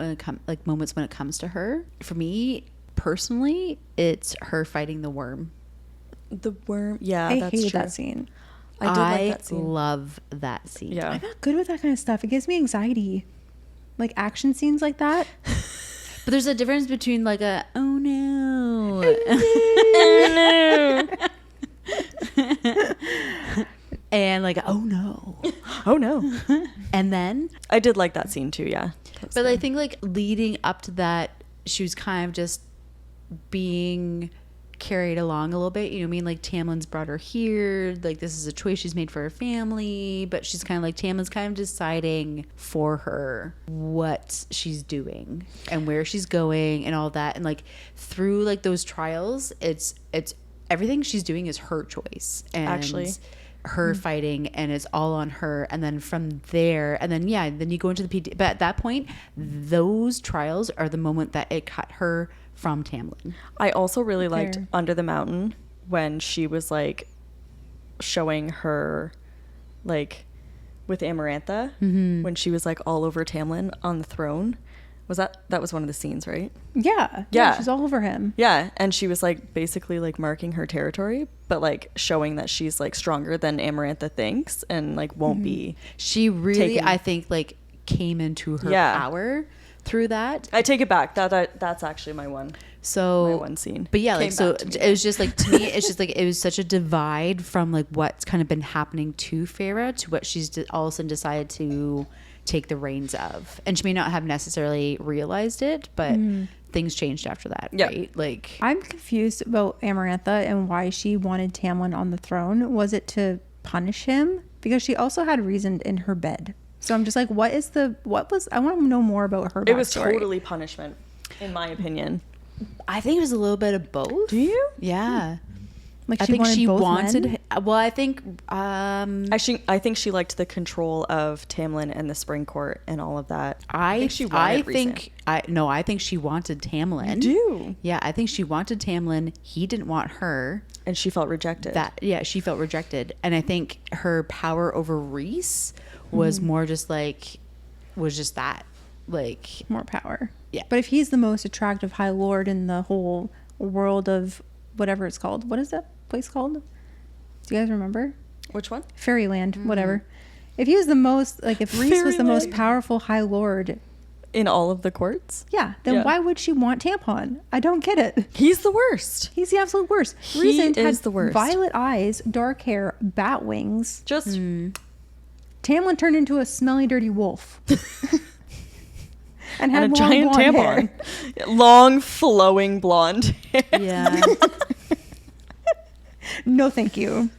when it comes to her. For me personally, it's her fighting the worm. The worm, yeah, I that's hated true. that scene. I did like that scene. love that scene. Yeah. I'm not good with that kind of stuff. It gives me anxiety. Like action scenes like that. But there's a difference between like a oh no. And like oh no. Oh no. And then I did like that scene too, yeah. That's but good. I think like leading up to that, she was kind of just being carried along a little bit. You know what I mean? Like Tamlin's brought her here. Like this is a choice she's made for her family. But she's kind of like Tamlin's kind of deciding for her what she's doing and where she's going and all that. And like through like those trials, it's everything she's doing is her choice. And Actually. her fighting, and it's all on her. And then from there, and then yeah, then you go into the PD. But at that point, those trials are the moment that it cut her from Tamlin. I also really liked Fair. Under the Mountain when she was like showing her like with Amarantha when she was like all over Tamlin on the throne. That was one of the scenes, right? Yeah. Yeah. She's all over him. Yeah, and she was like basically like marking her territory, but like showing that she's like stronger than Amarantha thinks and like won't be. She really, Taking- I think, like came into her Yeah. power through that. I take it back. That's actually my one So scene. But yeah, Came like so back to me. it was just like to me, it's just like it was such a divide from like what's kind of been happening to Feyre to what she's all of a sudden decided to take the reins of. And she may not have necessarily realized it, but things changed after that, Yeah. right? Like I'm confused about Amarantha and why she wanted Tamlin on the throne. Was it to punish him? Because she also had reason in her bed. So I'm just like, I want to know more about her backstory. It was totally punishment, in my opinion. I think it was a little bit of both. Do you? Yeah. Like I think she both wanted men? well, I think Actually, I think she liked the control of Tamlin and the Spring Court and all of that. I think she wanted Rhysand. I think she wanted Tamlin. You do? Yeah, I think she wanted Tamlin. He didn't want her. And she felt rejected. She felt rejected. And I think her power over Rhys was more just like that. Like more power. Yeah. But if he's the most attractive High Lord in the whole world of whatever it's called, what is that place called? Do you guys remember? Which one? Fairyland, whatever. If he was the most, like if Rhys was the most Fairyland. powerful High Lord, In all of the courts? yeah, then Yeah. why would she want Tampon? I don't get it. He's the worst. He's the absolute worst. He Rhysand is had the worst. violet eyes, dark hair, bat wings. Just Tamlin turned into a smelly, dirty wolf. and and a long giant blonde tampon. hair. Long, flowing blonde hair. yeah. No, thank you.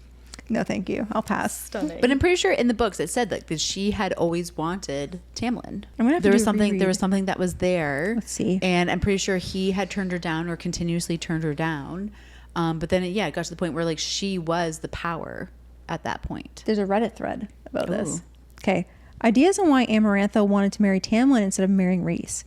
No, thank you. I'll pass. Stunning. But I'm pretty sure in the books it said like that she had always wanted Tamlin. I'm gonna have to There was do a something. There reread. was something that was there. Let's see. And I'm pretty sure he had turned her down or continuously turned her down. But then it got to the point where like she was the power at that point. There's a Reddit thread about this. Ooh. Okay. Ideas on why Amarantha wanted to marry Tamlin instead of marrying Rhys.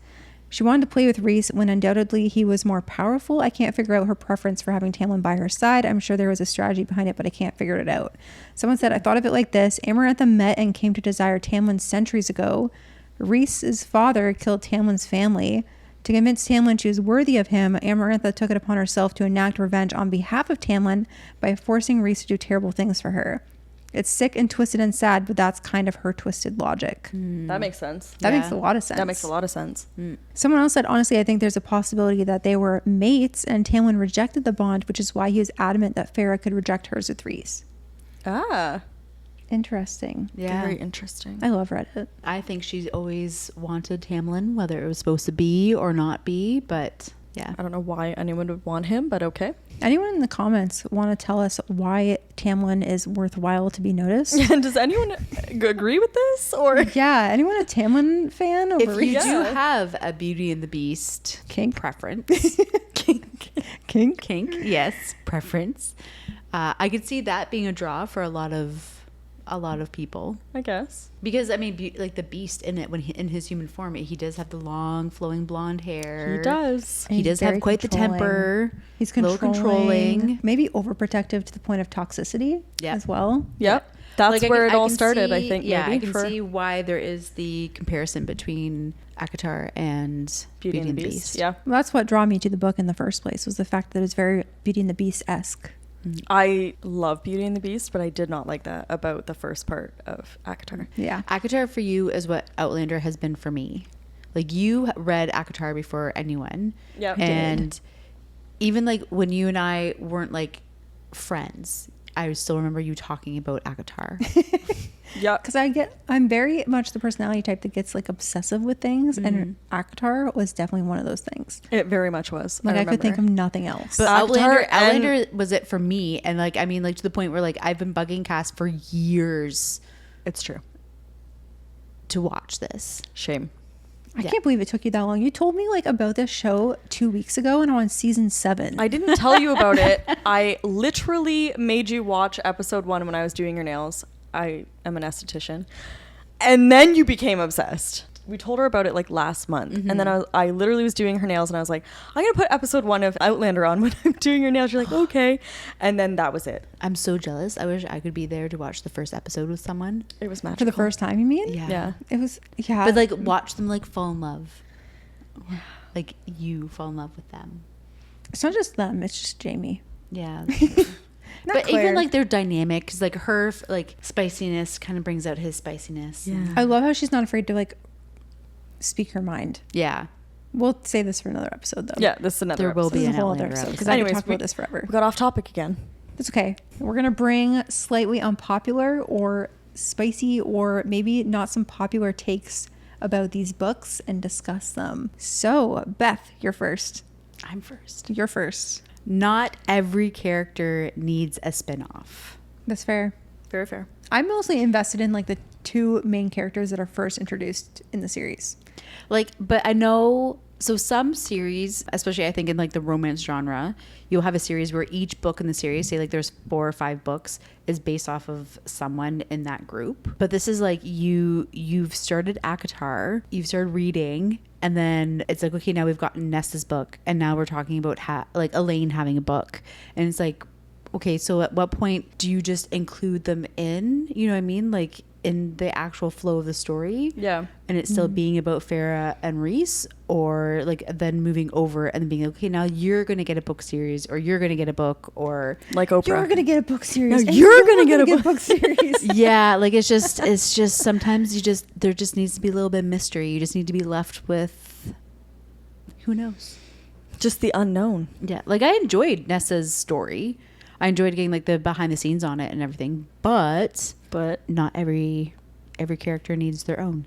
She wanted to play with Rhys when undoubtedly he was more powerful. I can't figure out her preference for having Tamlin by her side. I'm sure there was a strategy behind it, but I can't figure it out. Someone said, I thought of it like this. Amarantha met and came to desire Tamlin centuries ago. Rhys's father killed Tamlin's family. To convince Tamlin she was worthy of him, Amarantha took it upon herself to enact revenge on behalf of Tamlin by forcing Rhys to do terrible things for her. It's sick and twisted and sad, but that's kind of her twisted logic. That makes sense. That Yeah. makes a lot of sense. That makes a lot of sense. Someone else said, honestly, I think there's a possibility that they were mates and Tamlin rejected the bond, which is why he was adamant that Feyre could reject hers with Rhys. Ah, Interesting. Yeah. very interesting. I love Reddit. I think she's always wanted Tamlin, whether it was supposed to be or not be, but Yeah. I don't know why anyone would want him, but okay. Anyone in the comments want to tell us why Tamlin is worthwhile to be noticed? Does anyone agree with this? Or Yeah, anyone a Tamlin fan? Over If you Reese? do have a Beauty and the Beast Kink? preference, kink, yes, preference, I could see that being a draw for a lot of people. I guess. Because I mean, like the Beast in it, when in his human form, he does have the long, flowing blonde hair. He does. He He's does have very quite the controlling. temper. He's a little controlling. maybe overprotective to the point of toxicity as well. Yep. That's Like, where it all can started, see- I think. Yeah, maybe, I can see why there is the comparison between ACOTAR and Beauty and the Beast. Yeah. Well, that's what drew me to the book in the first place, was the fact that it's very Beauty and the Beast-esque. I love Beauty and the Beast, but I did not like that about the first part of ACOTAR. Yeah. ACOTAR for you is what Outlander has been for me. Like, you read ACOTAR before anyone. Yep. And even like when you and I weren't like friends, I still remember you talking about ACOTAR. Yeah. Because I'm very much the personality type that gets like obsessive with things, and ACOTAR was definitely one of those things. It very much was. Like I could think of remember. nothing else. But ACOTAR Outlander was it for me. And like, I mean, like to the point where like I've been bugging Cass for years It's true. to watch this. Shame. I can't believe it took you that long. You told me like about this show 2 weeks ago, and I'm on season 7. I didn't tell you about it. I literally made you watch episode 1 when I was doing your nails. I am an esthetician. And then you became obsessed. We told her about it like last month. And then I literally was doing her nails, and I was like, I'm going to put episode 1 of Outlander on when I'm doing your nails. You're like, okay. And then that was it. I'm so jealous. I wish I could be there to watch the first episode with someone. It was magical. For the first time, you mean? Yeah. It was, yeah. But like watch them like fall in love. Like you fall in love with them. It's not just them, it's just Jamie. Yeah. Not But Claire. even like their dynamic, because like her like spiciness kind of brings out his spiciness. Yeah. I love how she's not afraid to like speak her mind. Yeah. We'll save this for another episode, though. Yeah, this is another There will episode. This be is an a whole other Outlander episode, episode. because I could Anyways, talk about this forever. We got off topic again. That's okay. We're going to bring slightly unpopular or spicy or maybe not some popular takes about these books and discuss them. So, Beth, you're first. I'm first. You're first. Not every character needs a spin-off. That's fair. Very fair. I'm mostly invested in like the 2 main characters that are first introduced in the series. Like, but I know, so some series, especially I think in like the romance genre, you'll have a series where each book in the series, say like there's 4 or 5 books, is based off of someone in that group. But this is like you've started ACOTAR, you've started reading, and then it's like, okay, now we've gotten Nessa's book, and now we're talking about like Elaine having a book. And it's like, okay, so at what point do you just include them in, you know what I mean? Like in the actual flow of the story? Yeah. And it's still being about Feyre and Reese, or like then moving over and being like, okay, now you're going to get a book series, or you're going to get a book, or Like Oprah. You're going to get a book series. No, and you're gonna get a book series. yeah, like it's just sometimes there just needs to be a little bit of mystery. You just need to be left with who knows. Just the unknown. Yeah, like I enjoyed Nessa's story. I enjoyed getting like the behind the scenes on it and everything, but not every character needs their own.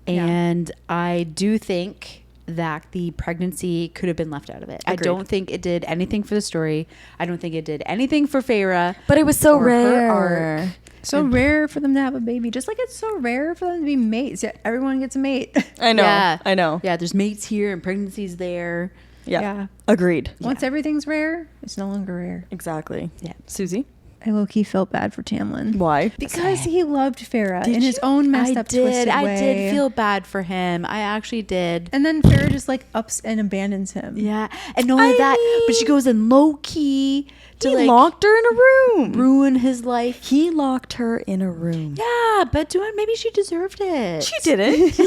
Yeah. And I do think that the pregnancy could have been left out of it. Agreed. I don't think it did anything for the story. I don't think it did anything for Feyre. But it was so or her rare. arc. So rare for them to have a baby. Just like it's so rare for them to be mates. Yeah, everyone gets a mate. I know. Yeah. I know. Yeah, there's mates here and pregnancies there. Yeah. Yeah. Agreed. Once everything's rare, it's no longer rare. Exactly. Yeah. Susie? I low-key felt bad for Tamlin. Why? Because he loved Feyre Did in his you? own messed up, twisted way. I did feel bad for him. I actually did. And then Feyre just like ups and abandons him. Yeah. And not only that, but she goes in low key to He like locked her in a room. ruin his life. He locked her in a room. Yeah, but maybe she deserved it. She didn't.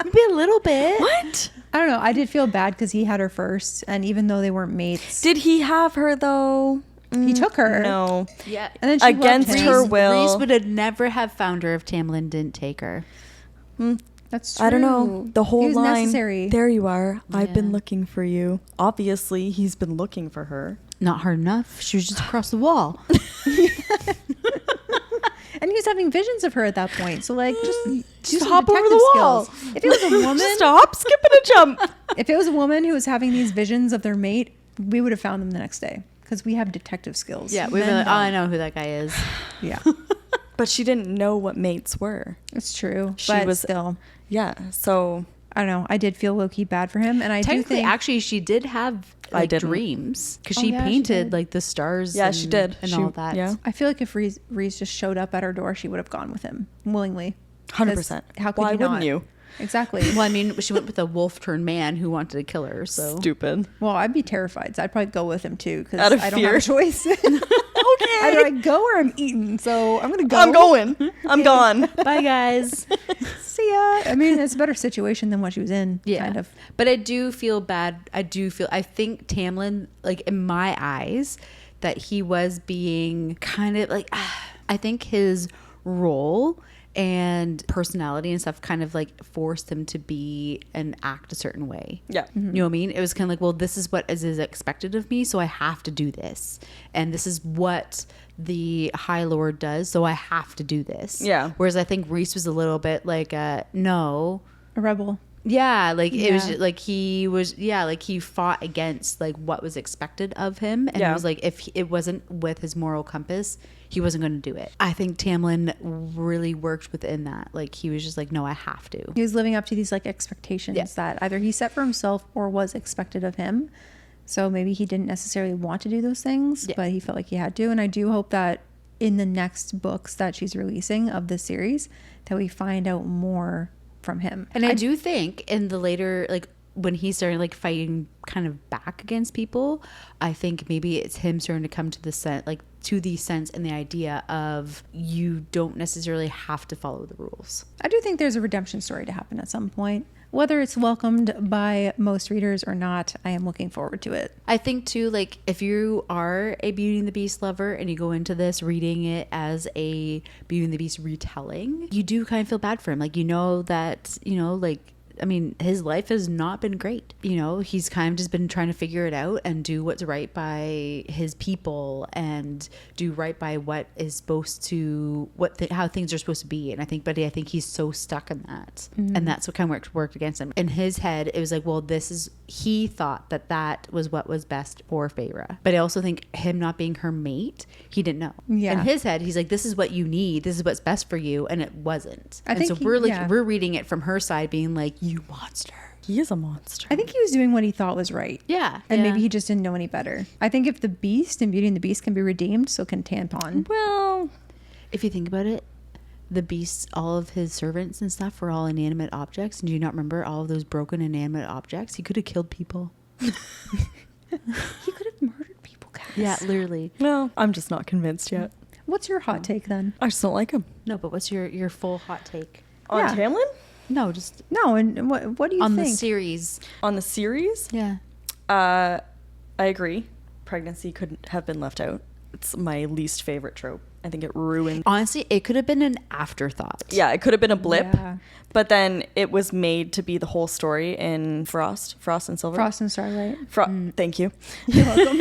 Maybe a little bit. What? I don't know. I did feel bad because he had her first, and even though they weren't mates, Did he have her though? he took her. No. Yeah. And then she Against loved him. her will. Reese would have never have found her if Tamlin didn't take her. That's true. I don't know. The whole He was line. necessary. There you are. I've been Yeah. looking for you. Obviously, he's been looking for her. Not hard enough. She was just across the wall. And he was having visions of her at that point. So like, just do some hop over detective the wall. skills. If it was a woman, Stop, skip and a jump. If it was a woman who was having these visions of their mate, we would have found them the next day because we have detective skills. Yeah, we've been like, oh, I know who that guy is. Yeah. But she didn't know what mates were. It's true. She But was still, Yeah. So I don't know. I did feel low-key bad for him. And I do Technically, think... actually, she did have I like didn't. dreams because Oh, she yeah, she painted did. like the stars. Yeah, and, she did. and She- all that. yeah. I feel like if Reese just showed up at her door, she would have gone with him willingly. 100%. How could Why you not? wouldn't you? Exactly. Well, I mean, she went with a wolf-turned man who wanted to kill her. So Stupid. Well, I'd be terrified. So I'd probably go with him too because Out of I don't fear. have a choice. Okay. Either I go or I'm eaten. So I'm going to go. I'm going. I'm gone. bye, guys. See ya. I mean, it's a better situation than what she was in. Yeah. Kind of. But I do feel bad. I think Tamlin, like in my eyes, that he was being kind of like, I think his role and personality and stuff kind of like forced him to be and act a certain way. Yeah. You know what I mean? It was kind of like, well, this is what is expected of me, so I have to do this. And this is what the High Lord does, so I have to do this. Yeah. Whereas I think Reese was a little bit like, no. A rebel. Yeah, like it was Yeah. like he fought against like what was expected of him, and Yeah. it was like if it wasn't with his moral compass, he wasn't going to do it. I think Tamlin really worked within that. Like he was just like, no, I have to. He was living up to these like expectations Yeah. that either he set for himself or was expected of him. So maybe he didn't necessarily want to do those things, Yeah. but he felt like he had to. And I do hope that in the next books that she's releasing of this series, that we find out more from him. And I do think in the later, like when he started like fighting kind of back against people, I think maybe it's him starting to come to the sense, like to the sense and the idea of you don't necessarily have to follow the rules. I do think there's a redemption story to happen at some point. Whether it's welcomed by most readers or not, I am looking forward to it. I think too, like if you are a Beauty and the Beast lover and you go into this reading it as a Beauty and the Beast retelling, you do kind of feel bad for him. Like, you know that, you know, like, I mean, his life has not been great. You know, he's kind of just been trying to figure it out and do what's right by his people and do right by what is supposed to, how things are supposed to be. And I think he's so stuck in that. Mm-hmm. And that's what kind of worked against him. In his head, it was like, well, he thought that was what was best for Feyre. But I also think him not being her mate, he didn't know. Yeah. In his head, he's like, this is what you need. This is what's best for you. And it wasn't. I and think so we're reading it from her side being like, you monster. He is a monster. I think he was doing what he thought was right. Yeah. And maybe he just didn't know any better. I think if the Beast and Beauty and the Beast can be redeemed, so can Tampon. Well, If you think about it, the Beast, all of his servants and stuff were all inanimate objects. And do you not remember all of those broken inanimate objects? He could have killed people. He could have murdered people, guys. Yeah, literally. no, I'm just not convinced yet. What's your hot take then? I just don't like him. No, but what's your full hot take? On Yeah. Tamlin? No, just No, and what do you on think? the series. On the series? Yeah. I agree. Pregnancy couldn't have been left out. It's my least favorite trope. I think it ruined. Honestly, it could have been an afterthought. Yeah, it could have been a blip, Yeah. but then it was made to be the whole story in Frost and Silver. Frost and Starlight. Thank you. You're welcome.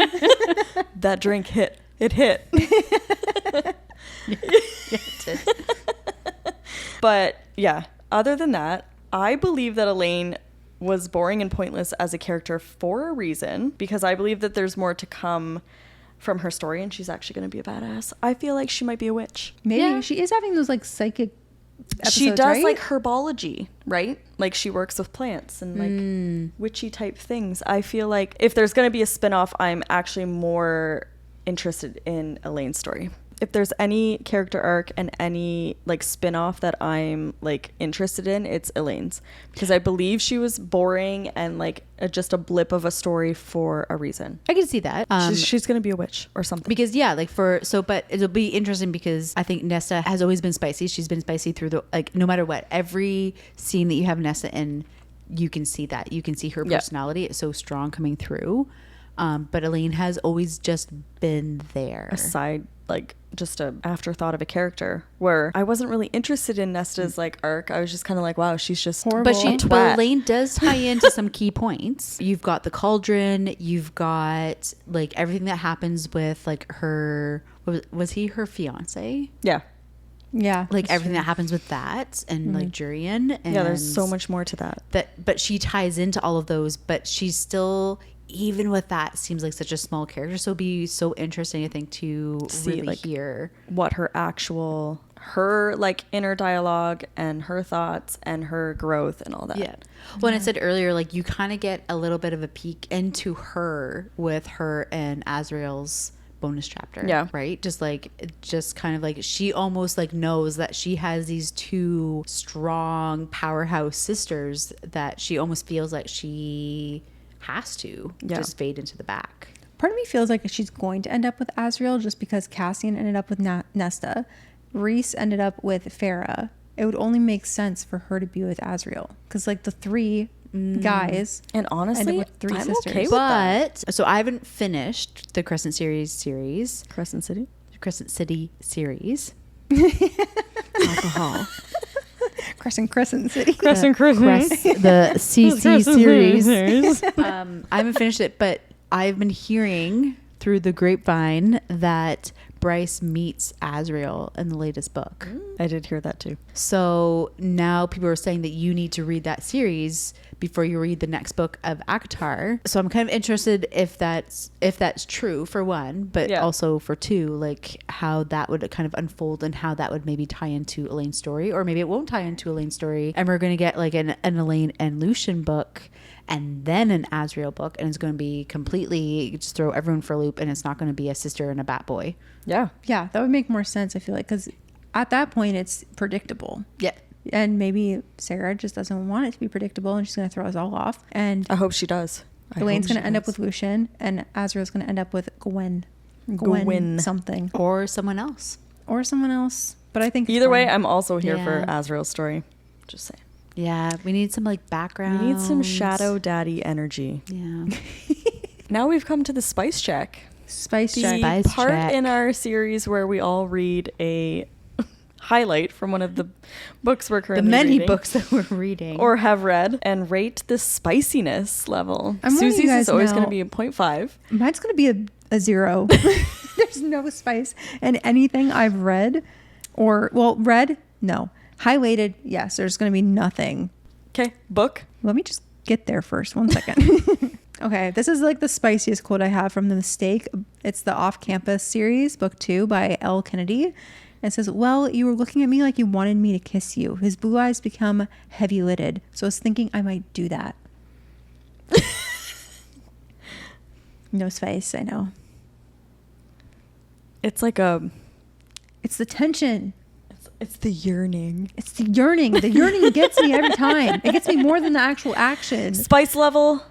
That drink hit. It hit. But yeah, other than that, I believe that Elaine was boring and pointless as a character for a reason, because I believe that there's more to come from her story and she's actually going to be a badass. I feel like she might be a witch. Maybe Yeah. she is having those like psychic episodes, She does right? like herbology, right? Like she works with plants and like witchy type things. I feel like if there's going to be a spin-off, I'm actually more interested in Elaine's story. If there's any character arc and any like spin-off that I'm like interested in, it's Elaine's, because I believe she was boring and like just a blip of a story for a reason. I can see that. She's going to be a witch or something. Because yeah, like but it'll be interesting because I think Nesta has always been spicy. She's been spicy through the, like, no matter what, every scene that you have Nesta in, you can see that. You can see her personality. It's so strong coming through. But Elaine has always just been there. Aside, like just a afterthought of a character where I wasn't really interested in Nesta's like arc. I was just kind of like, wow, she's just Horrible. But Elaine does tie into some key points. You've got the cauldron. You've got like everything that happens with like her. Was he her fiance? Yeah. Yeah. like that's everything true. that happens with that and like Jurian. And Yeah, there's so much more to that. but she ties into all of those, but she's still, even with that, seems like such a small character. So it'd be so interesting, I think, to See, really like, hear What her like inner dialogue and her thoughts and her growth and all that. Yeah. When I said earlier, like you kind of get a little bit of a peek into her with her and Azrael's bonus chapter. Yeah. Right. Just kind of like she almost like knows that she has these two strong powerhouse sisters that she almost feels like she has to just fade into the back. Part of me feels like she's going to end up with Azrael just because Cassian ended up with Nesta. Rhys ended up with Feyre. It would only make sense for her to be with Azrael because like the three guys And honestly, with three I'm sisters. okay with that. But so I haven't finished the Crescent series. Crescent City. Crescent City series. Alcohol. Crescent City. The CC series. I haven't finished it, but I've been hearing through the grapevine that Bryce meets Azrael in the latest book. I did hear that too. So now people are saying that you need to read that series before you read the next book of ACOTAR. So I'm kind of interested if that's true, for one, but also for two, like how that would kind of unfold and how that would maybe tie into Elaine's story, or maybe it won't tie into Elaine's story, and we're going to get like an Elaine and Lucian book and then an Azrael book, and it's going to be completely just throw everyone for a loop, and it's not going to be a sister and a bat boy. Yeah. Yeah, that would make more sense, I feel like, because at that point it's predictable. Yeah. And maybe Sarah just doesn't want it to be predictable and she's going to throw us all off. And I hope she does. Elaine's going to end up with Lucian and Azrael's going to end up with Gwen something. Or someone else. Or someone else. But I think Either way, I'm also here Yeah. for Azrael's story. Just saying. Yeah, we need some like background. We need some shadow daddy energy. Yeah. Now we've come to the spice check. Spice The check. Spice part check. in our series where we all read a highlight from one of the books we're The currently many reading, books that we're reading. or have read, and rate the spiciness level. I'm letting you Susie's guys is always know- going to be a 0.5. Mine's going to be a 0. There's no spice in anything I've read read, no. Highlighted, yes, there's going to be nothing. Okay, book. Let me just get there first. 1 second. Okay, this is like the spiciest quote I have from The Mistake. It's the Off-Campus series, book 2 by L. Kennedy. It says, well, you were looking at me like you wanted me to kiss you. His blue eyes become heavy-lidded, so I was thinking I might do that. No spice, I know. It's like It's the tension. it's the yearning. It's the yearning. The yearning gets me every time. It gets me more than the actual action. Spice level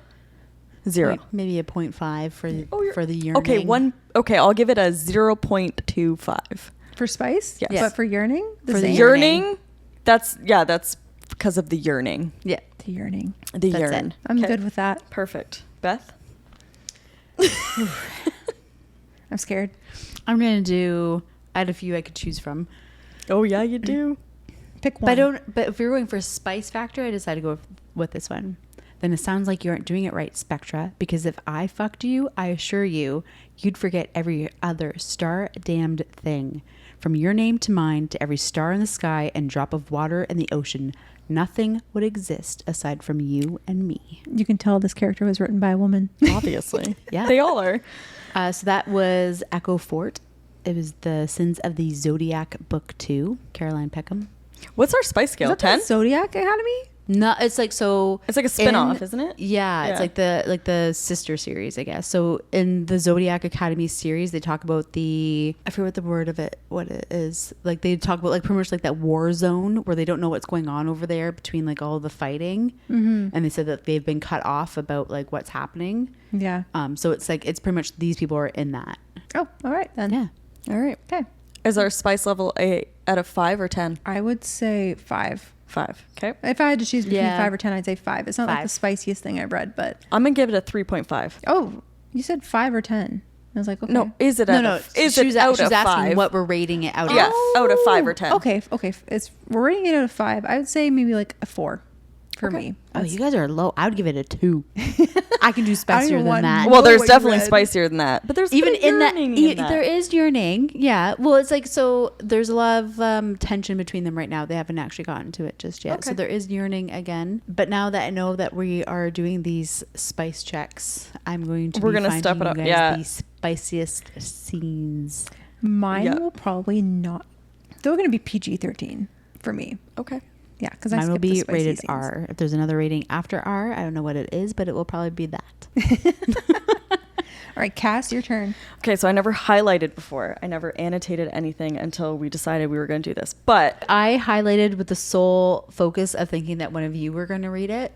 0. Like maybe a 0.5 for the yearning. Okay, I'll give it a 0.25. For spice? Yes. But for yearning? For the same? Yearning, that's because of the yearning. Yeah. The yearning. The That's yearn. it. I'm Okay. good with that. Perfect. Beth? I'm scared. I'm going to do, I had a few I could choose from. Oh yeah, you do. Pick one. But if you're going for spice factor, I decided to go with this one. Then it sounds like you aren't doing it right, Spectra, because if I fucked you, I assure you, you'd forget every other star-damned thing. From your name to mine to every star in the sky and drop of water in the ocean, nothing would exist aside from you and me. You can tell this character was written by a woman. Obviously. Yeah. They all are. So that was Echo Fort. It was the Sins of the Zodiac, Book 2, Caroline Peckham. What's our spice scale? Is that 10? the Zodiac Academy? No, it's like so. It's like a spin-off, isn't it? Yeah, Yeah. it's like the sister series, I guess. So in the Zodiac Academy series, they talk about I forget what the word of it, what it is. Like they talk about like pretty much like that war zone where they don't know what's going on over there between like all the fighting, and they said that they've been cut off about like what's happening. Yeah. So it's like it's pretty much these people are in that. Oh, all right then. Yeah. All right. Okay. Is our spice level a out of 5 or 10? I would say 5. 5. Okay. If I had to choose between Yeah. 5 or 10, I'd say 5. It's not like 5. the spiciest thing I've read, but I'm going to give it a 3.5. oh, you said 5 or 10. I was like, okay. No, is it No, out no. of, is she's it out she's of asking 5? what we're rating it out Yeah, of. out of 5 or 10. Okay. We're rating it out of 5. I would say maybe like a 4. for me. Oh, you guys are low. I would give it a 2. I can do I spicier don't than want that. more. Well, there's what you definitely read. spicier than that. But there's Even the in that, yearning in that. there is yearning. Yeah. Well, it's like, so there's a lot of tension between them right now. They haven't actually gotten to it just yet. So Okay. there is yearning again. But now that I know that we are doing these spice checks, I'm going to We're be gonna finding step it you up, guys yeah. the spiciest scenes. Mine Yeah. will probably not. They're going to be PG-13 for me. Okay. Yeah, because I Mine will skipped the be spicy rated scenes. R. If there's another rating after R, I don't know what it is, but it will probably be that. All right, Cass, your turn. Okay, so I never highlighted before. I never annotated anything until we decided we were going to do this. But I highlighted with the sole focus of thinking that one of you were going to read it.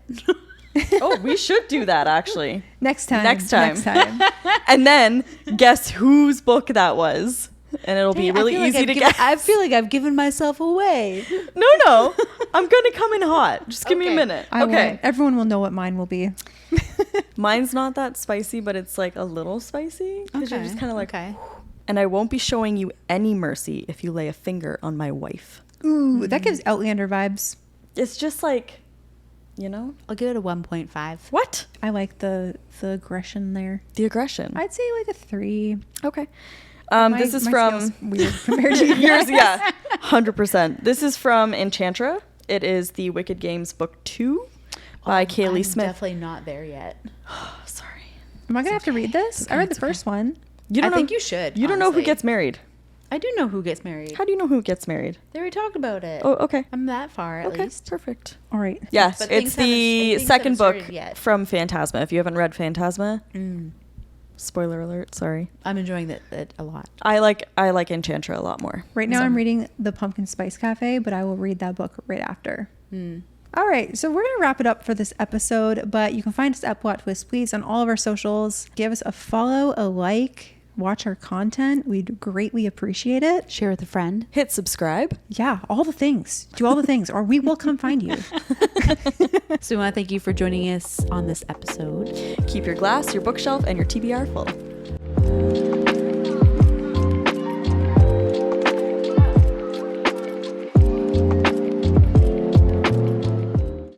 oh, we should do that actually. Next time. Next time. Next time. And then guess whose book that was. And it'll be really easy to guess. I feel like I've given myself away. No. I'm going to come in hot. Just give me a Okay. minute. I Okay. won't. Everyone will know what mine will be. Mine's not that spicy, but it's like a little spicy. Because you're just kind of like, okay. and I won't be showing you any mercy if you lay a finger on my wife. Ooh, that gives Outlander vibes. It's just like, you know? I'll give it a 1.5. What? I like the aggression there. The aggression. I'd say like a 3. Okay. My- This is my from scale's weird compared to yours. Yeah, 100%. This is from Enchantra. It is the Wicked Games book 2 by Kaylee I'm Smith. definitely not there yet. Sorry. Am I gonna have to read this? I read the first one. You I don't think know, you should. You don't know who honestly. gets married. I do know who gets married. How do you know who gets married? They already talked about it. Oh, okay. I'm that far at Okay, least. perfect. All right. Yes, But it's things haven't- the things second haven't book started yet. from Phantasma. If you haven't read Phantasma, spoiler alert, sorry. I'm enjoying it a lot. I like Enchantra a lot more. Right now I'm reading The Pumpkin Spice Cafe, but I will read that book right after. All right, so we're going to wrap it up for this episode, but you can find us at Plot Twist Please on all of our socials. Give us a follow, a like, watch our content. We'd greatly appreciate it. Share with a friend. Hit subscribe. Yeah, all the things. Do all the things, or we will come find you. So we want to thank you for joining us on this episode. Keep your glass, your bookshelf, and your TBR full.